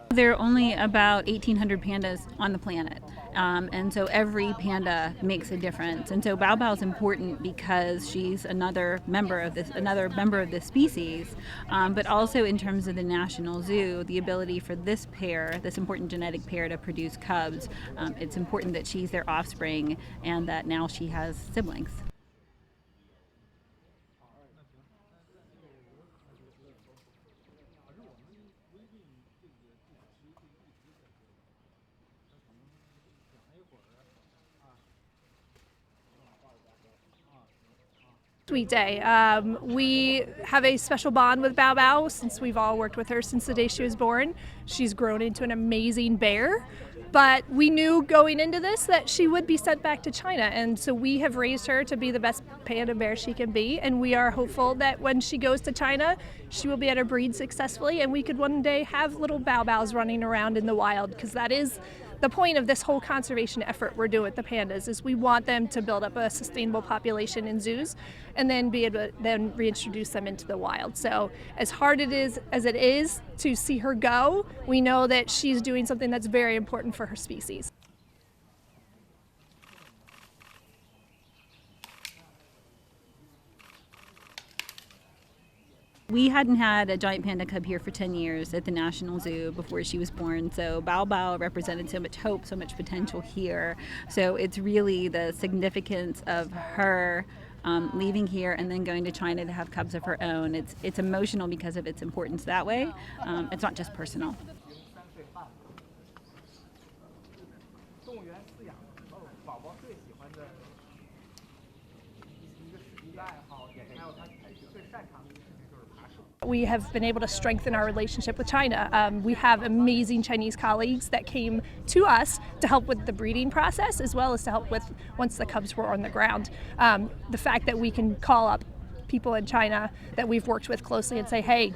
There are only about 1,800 pandas on the planet, and so every panda makes a difference. And so Bao Bao is important because she's another member of this species, but also in terms of the national zoo, the ability for this pair, this important genetic pair, to produce cubs. It's important that she's their offspring, and that now she has siblings. Sweet day. We have a special bond with Bao Bao since we've all worked with her since the day she was born. She's grown into an amazing bear, but we knew going into this that she would be sent back to China, and so we have raised her to be the best panda bear she can be, and we are hopeful that when she goes to China, she will be able to breed successfully, and we could one day have little Bao Baos running around in the wild, because that is the point of this whole conservation effort we're doing with the pandas. Is we want them to build up a sustainable population in zoos and then be able to then reintroduce them into the wild. So as hard as it is to see her go, we know that she's doing something that's very important for her species. We hadn't had a giant panda cub here for 10 years at the National Zoo before she was born, so Bao Bao represented so much hope, so much potential here. So it's really the significance of her leaving here and then going to China to have cubs of her own. It's emotional because of its importance that way. It's not just personal. We have been able to strengthen our relationship with China. We have amazing Chinese colleagues that came to us to help with the breeding process, as well as to help with once the cubs were on the ground. The fact that we can call up people in China that we've worked with closely and say, hey,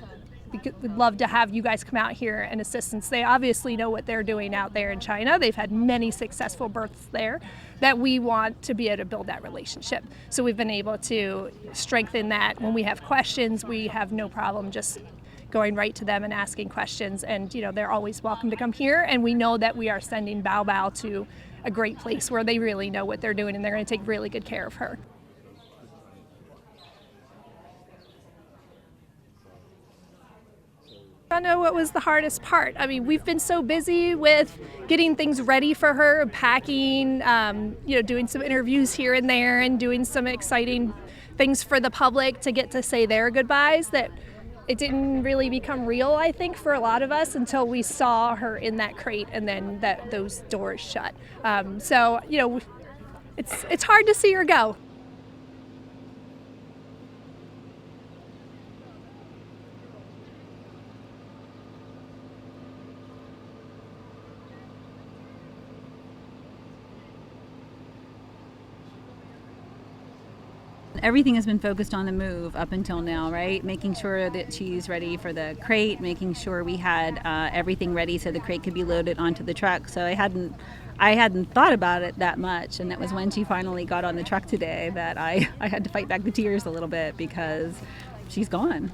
we'd love to have you guys come out here and assist, since they obviously know what they're doing out there in China. They've had many successful births there, that we want to be able to build that relationship. So we've been able to strengthen that. When we have questions, we have no problem just going right to them and asking questions. And they're always welcome to come here. And we know that we are sending Bao Bao to a great place where they really know what they're doing, and they're going to take really good care of her. I don't know what was the hardest part. I mean, we've been so busy with getting things ready for her, packing, doing some interviews here and there and doing some exciting things for the public to get to say their goodbyes, that it didn't really become real, I think, for a lot of us until we saw her in that crate and then those doors shut. It's hard to see her go. Everything has been focused on the move up until now, right? Making sure that she's ready for the crate, making sure we had everything ready so the crate could be loaded onto the truck. So I hadn't thought about it that much, and that was when she finally got on the truck today that I had to fight back the tears a little bit, because she's gone.